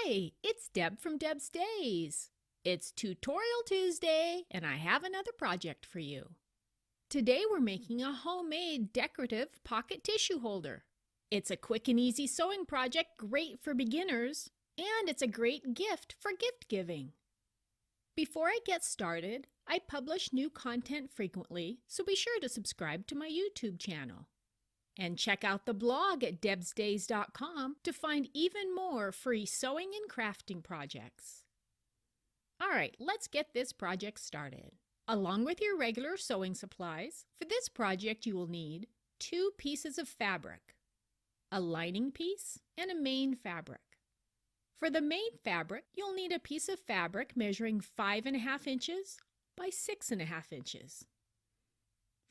Hi, it's Deb from Deb's Days. It's Tutorial Tuesday, and I have another project for you. Today we're making a homemade decorative pocket tissue holder. It's a quick and easy sewing project great for beginners, and it's a great gift for gift giving. Before I get started, I publish new content frequently, so be sure to subscribe to my YouTube channel. And check out the blog at debsdays.com to find even more free sewing and crafting projects. All right, let's get this project started. Along with your regular sewing supplies, for this project you will need 2 pieces of fabric, a lining piece, and a main fabric. For the main fabric, you'll need a piece of fabric measuring 5.5 inches by 6.5 inches.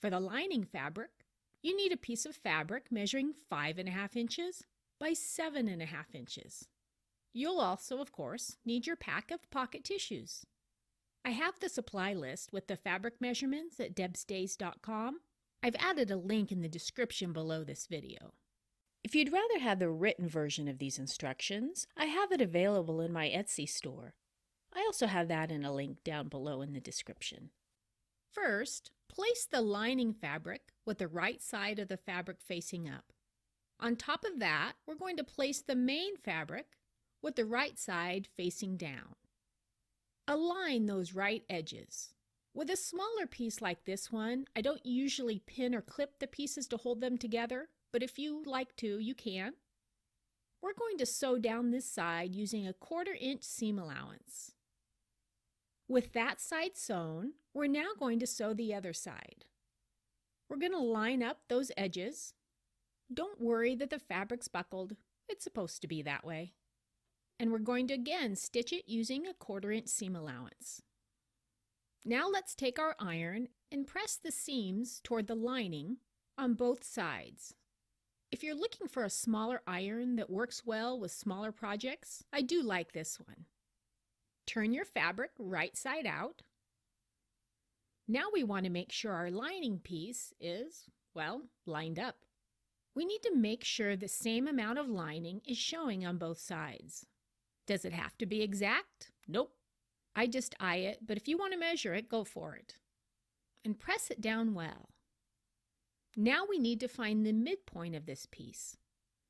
For the lining fabric, you need a piece of fabric measuring 5.5 inches by 7.5 inches. You'll also, of course, need your pack of pocket tissues. I have the supply list with the fabric measurements at debsdays.com. I've added a link in the description below this video. If you'd rather have the written version of these instructions, I have it available in my Etsy store. I also have that in a link down below in the description. First, place the lining fabric with the right side of the fabric facing up. On top of that, we're going to place the main fabric with the right side facing down. Align those right edges. With a smaller piece like this one, I don't usually pin or clip the pieces to hold them together, but if you like to, you can. We're going to sew down this side using a 1/4 inch seam allowance. With that side sewn, we're now going to sew the other side. We're going to line up those edges. Don't worry that the fabric's buckled. It's supposed to be that way. And we're going to again stitch it using a 1/4 inch seam allowance. Now let's take our iron and press the seams toward the lining on both sides. If you're looking for a smaller iron that works well with smaller projects, I do like this one. Turn your fabric right side out. Now we want to make sure our lining piece is, well, lined up. We need to make sure the same amount of lining is showing on both sides. Does it have to be exact? Nope. I just eye it, but if you want to measure it, go for it. And press it down well. Now we need to find the midpoint of this piece.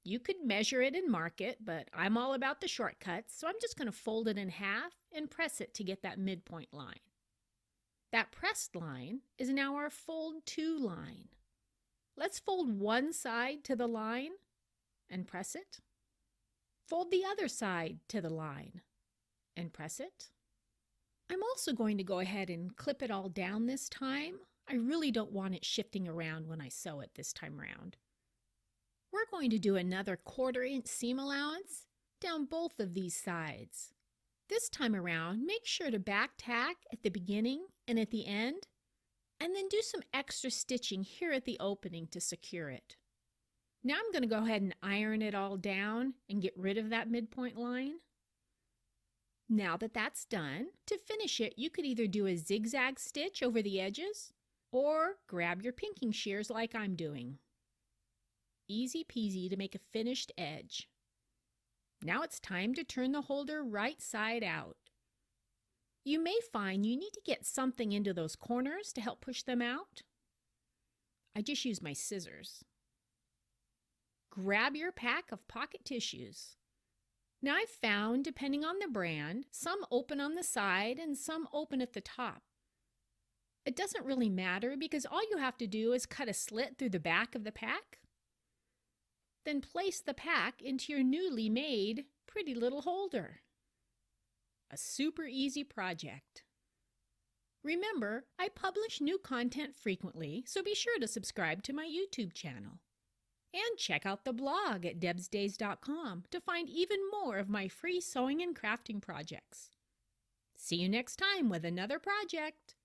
You could measure it and mark it, but I'm all about the shortcuts, so I'm just going to fold it in half and press it to get that midpoint line. That pressed line is now our fold to line. Let's fold one side to the line and press it. Fold the other side to the line and press it. I'm also going to go ahead and clip it all down this time. I really don't want it shifting around when I sew it this time around. We're going to do another 1/4 inch seam allowance down both of these sides. This time around, make sure to back tack at the beginning and at the end, and then do some extra stitching here at the opening to secure it. Now I'm going to go ahead and iron it all down and get rid of that midpoint line. Now that that's done, to finish it, you could either do a zigzag stitch over the edges or grab your pinking shears like I'm doing. Easy peasy to make a finished edge. Now it's time to turn the holder right side out. You may find you need to get something into those corners to help push them out. I just use my scissors. Grab your pack of pocket tissues. Now I've found, depending on the brand, some open on the side and some open at the top. It doesn't really matter because all you have to do is cut a slit through the back of the pack. Then place the pack into your newly made pretty little holder. A super easy project. Remember, I publish new content frequently, so be sure to subscribe to my YouTube channel. And check out the blog at debsdays.com to find even more of my free sewing and crafting projects. See you next time with another project.